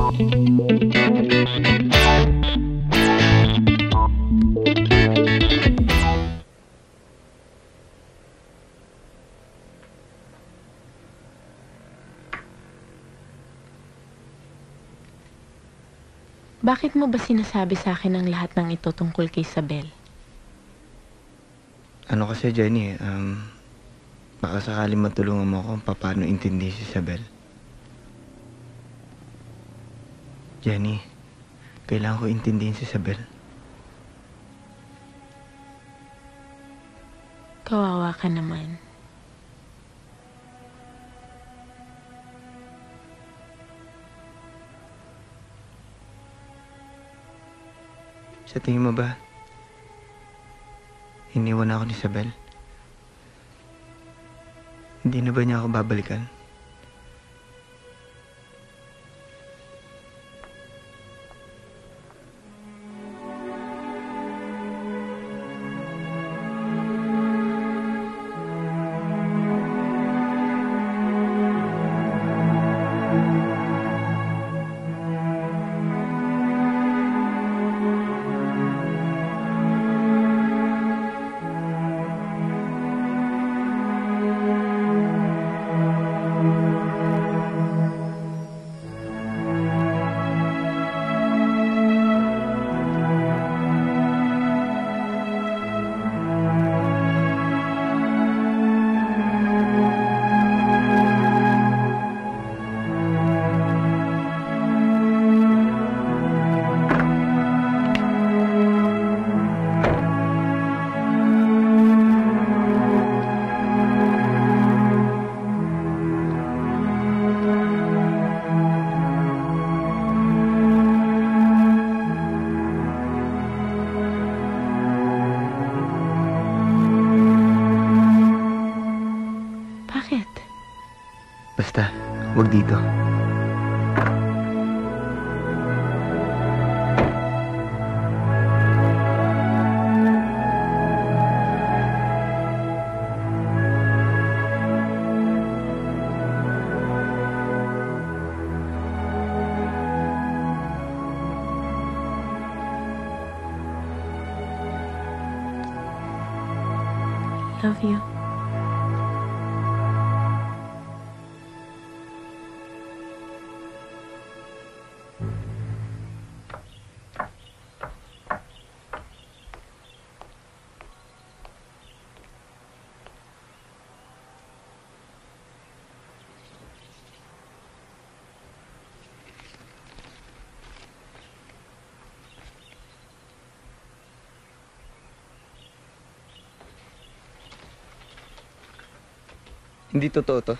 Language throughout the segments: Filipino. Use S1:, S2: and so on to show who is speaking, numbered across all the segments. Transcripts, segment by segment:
S1: Bakit mo ba sinasabi sa akin ang lahat ng ito tungkol kay Isabel?
S2: Ano kasi, Jenny, baka sakaling matulungan mo ako kung paano intindi si Isabel. Jenny, kailangan ko intindihin si Isabel.
S1: Kawawa ka naman.
S2: Sa tingin mo ba, iniwan ako ni Isabel? Hindi na ba niya ako babalikan? Basta, huwag dito.
S1: Love you.
S2: Hindi totoo to.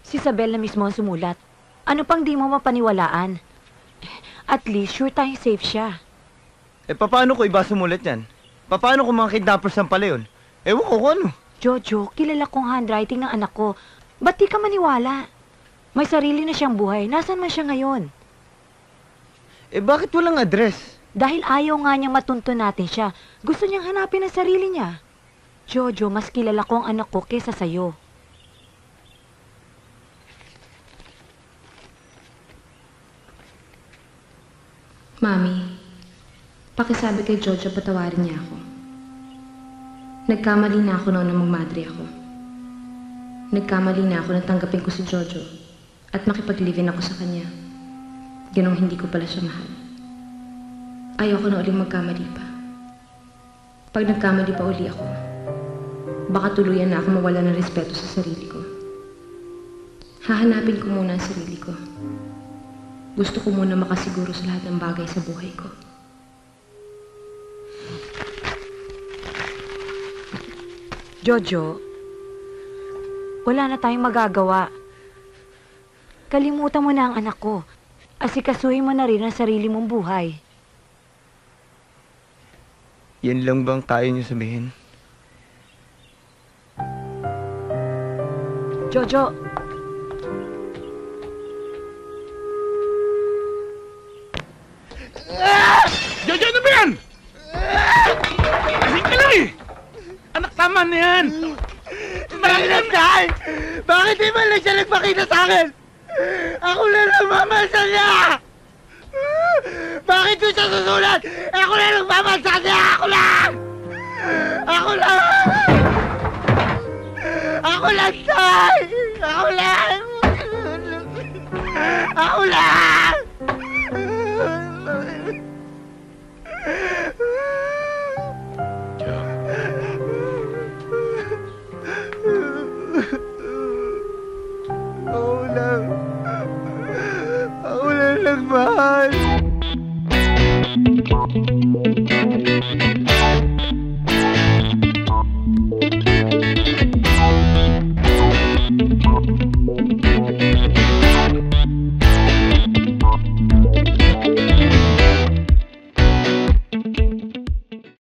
S3: Si Isabel na mismo ang sumulat. Ano pang di mo mapaniwalaan? At least, sure tayong safe siya.
S2: Eh, paano ko iba sumulat yan? Paano kung mga kidnappers ang pala yun? Ewan ko kung ano.
S3: Jojo, kilala kong handwriting ng anak ko. Ba't di ka maniwala? May sarili na siyang buhay. Nasaan man siya ngayon?
S2: Eh, bakit walang address?
S3: Dahil ayaw nga niyang matuntun natin siya. Gusto niyang hanapin ang sarili niya. Jojo, mas kilala ko ang anak ko kesa sa'yo.
S4: Mami, pakisabi kay Jojo patawarin niya ako. Nagkamali na ako noon na magmadre ako. Nagkamali na ako na tanggapin ko si Jojo at makipag-live-in ako sa kanya. Ganong hindi ko pala siya mahal. Ayoko na uling magkamali pa. Pag nagkamali pa uli ako, baka tuluyan na ako mawala ng respeto sa sarili ko. Hahanapin ko muna ang sarili ko. Gusto ko muna makasiguro sa lahat ng bagay sa buhay ko.
S3: Jojo, wala na tayong magagawa. Kalimutan mo na ang anak ko. Asikasuhin mo na rin ang sarili mong buhay.
S2: Yan lang bang tayo niyo sabihin?
S3: Jojo!
S5: Jojo, ano ba yan? Kasing ka lang eh! Anak, tama na yan!
S2: Bakit tayo? Bakit di ba lang siya nagpakita sa akin? Ako na lang mamasa niya! Bakit doon siya susulat? Ako lang nagmamansa niya! Ako lang! Ako lang! Ako lang, Tay! Ako lang! Ako lang!